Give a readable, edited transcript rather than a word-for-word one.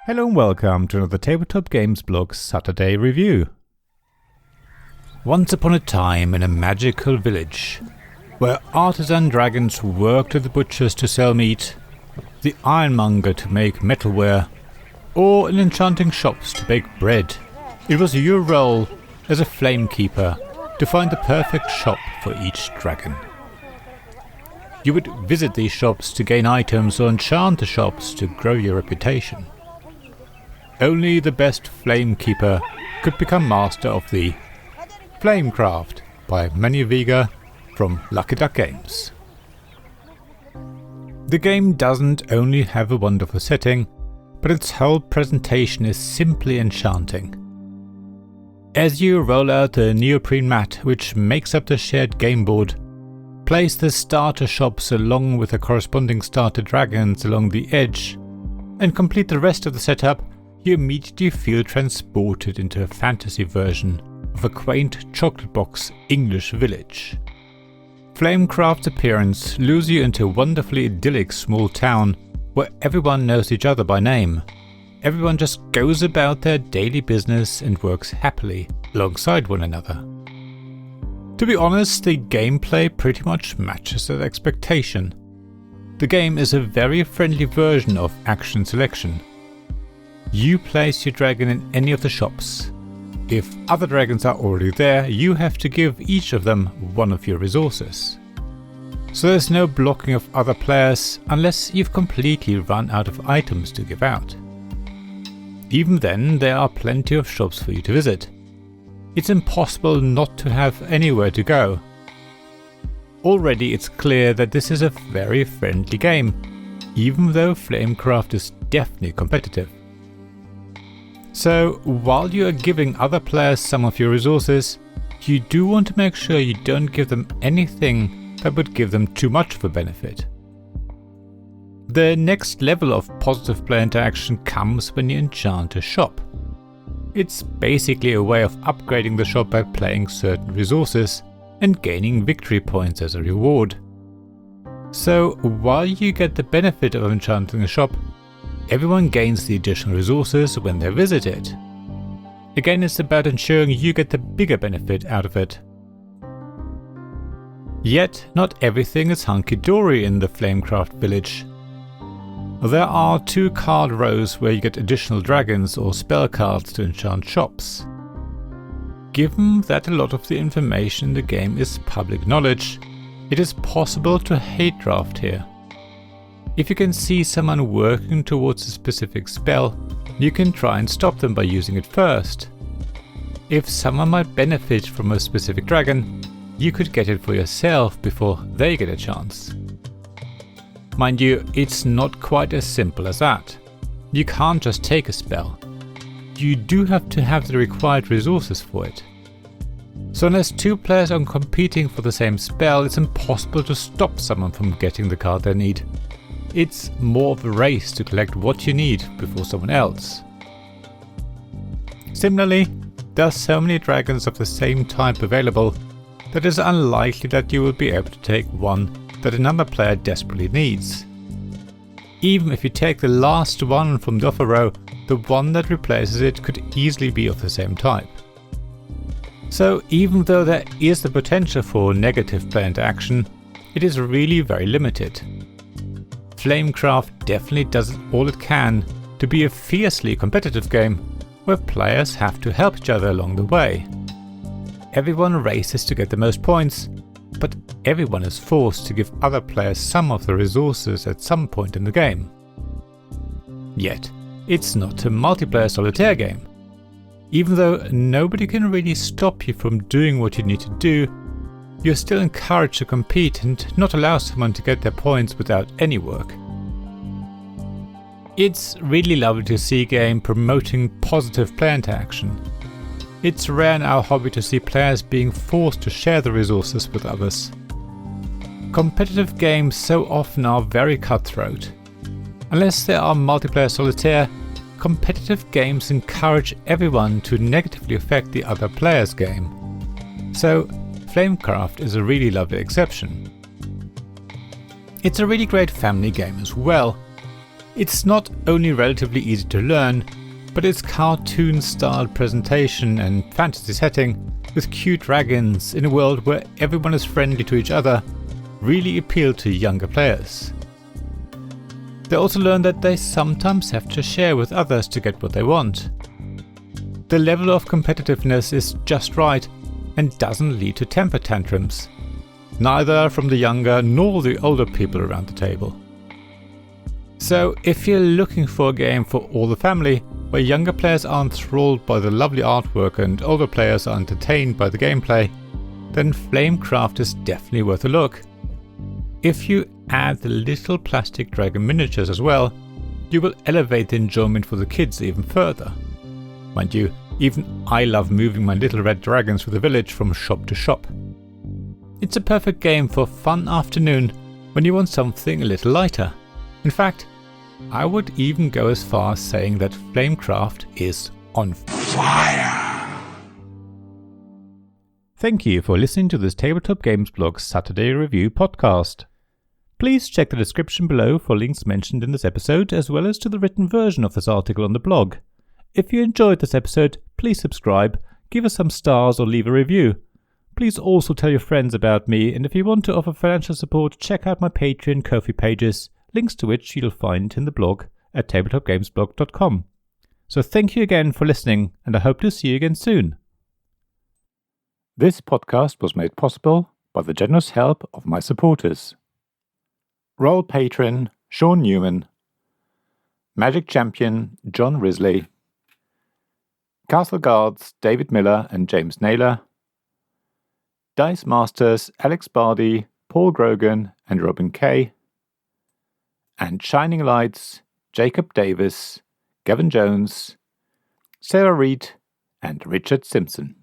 Hello and welcome to another Tabletop Games blog Saturday review. Once upon a time in a magical village, where artisan dragons worked at the butchers to sell meat, the ironmonger to make metalware, or in enchanting shops to bake bread, it was your role as a flamekeeper to find the perfect shop for each dragon. You would visit these shops to gain items or enchant the shops to grow your reputation. Only the best flamekeeper could become master of the Flamecraft by Manu Vega from Lucky Duck Games. The game doesn't only have a wonderful setting, but its whole presentation is simply enchanting. As you roll out the neoprene mat which makes up the shared game board, place the starter shops along with the corresponding starter dragons along the edge, and complete the rest of the setup, you immediately feel transported into a fantasy version of a quaint chocolate box English village. Flamecraft's appearance lures you into a wonderfully idyllic small town where everyone knows each other by name. Everyone just goes about their daily business and works happily alongside one another. To be honest, the gameplay pretty much matches that expectation. The game is a very friendly version of action selection. You place your dragon in any of the shops. If other dragons are already there, you have to give each of them one of your resources. So there's no blocking of other players unless you've completely run out of items to give out. Even then, there are plenty of shops for you to visit. It's impossible not to have anywhere to go. Already it's clear that this is a very friendly game, even though Flamecraft is definitely competitive. So while you are giving other players some of your resources, you do want to make sure you don't give them anything that would give them too much of a benefit. The next level of positive player interaction comes when you enchant a shop. It's basically a way of upgrading the shop by playing certain resources and gaining victory points as a reward. So while you get the benefit of enchanting a shop, everyone gains the additional resources when they visit it. Again, it's about ensuring you get the bigger benefit out of it. Yet, not everything is hunky-dory in the Flamecraft village. There are 2 card rows where you get additional dragons or spell cards to enchant shops. Given that a lot of the information in the game is public knowledge, it is possible to hate draft here. If you can see someone working towards a specific spell, you can try and stop them by using it first. If someone might benefit from a specific dragon, you could get it for yourself before they get a chance. Mind you, it's not quite as simple as that. You can't just take a spell. You do have to have the required resources for it. So unless 2 players are competing for the same spell, it's impossible to stop someone from getting the card they need. It's more of a race to collect what you need before someone else. Similarly, there are so many dragons of the same type available that it's unlikely that you will be able to take one that another player desperately needs. Even if you take the last one from the offer row, the one that replaces it could easily be of the same type. So even though there is the potential for negative player interaction, it is really very limited. Flamecraft definitely does all it can to be a fiercely competitive game, where players have to help each other along the way. Everyone races to get the most points, but everyone is forced to give other players some of the resources at some point in the game. Yet, it's not a multiplayer solitaire game. Even though nobody can really stop you from doing what you need to do, you're still encouraged to compete and not allow someone to get their points without any work. It's really lovely to see a game promoting positive player interaction. It's rare in our hobby to see players being forced to share the resources with others. Competitive games so often are very cutthroat. Unless they are multiplayer solitaire, competitive games encourage everyone to negatively affect the other player's game. So Flamecraft is a really lovely exception. It's a really great family game as well. It's not only relatively easy to learn, but its cartoon-styled presentation and fantasy setting, with cute dragons in a world where everyone is friendly to each other, really appeal to younger players. They also learn that they sometimes have to share with others to get what they want. The level of competitiveness is just right and doesn't lead to temper tantrums, neither from the younger nor the older people around the table. So if you're looking for a game for all the family, where younger players are enthralled by the lovely artwork and older players are entertained by the gameplay, then Flamecraft is definitely worth a look. If you add the little plastic dragon miniatures as well, you will elevate the enjoyment for the kids even further. Mind you, even I love moving my little red dragons through the village from shop to shop. It's a perfect game for a fun afternoon when you want something a little lighter. In fact, I would even go as far as saying that Flamecraft is on fire! Thank you for listening to this Tabletop Games Blog Saturday Review podcast. Please check the description below for links mentioned in this episode, as well as to the written version of this article on the blog. If you enjoyed this episode, please subscribe, give us some stars or leave a review. Please also tell your friends about me, and if you want to offer financial support, check out my Patreon and Ko-fi pages, links to which you'll find in the blog at tabletopgamesblog.com. So thank you again for listening, and I hope to see you again soon. This podcast was made possible by the generous help of my supporters. Royal Patron Sean Newman, Magic Champion John Risley, Castle Guards David Miller and James Naylor, Dice Masters Alex Bardi, Paul Grogan and Robin Kay, and Shining Lights Jacob Davis, Gavin Jones, Sarah Reed and Richard Simpson.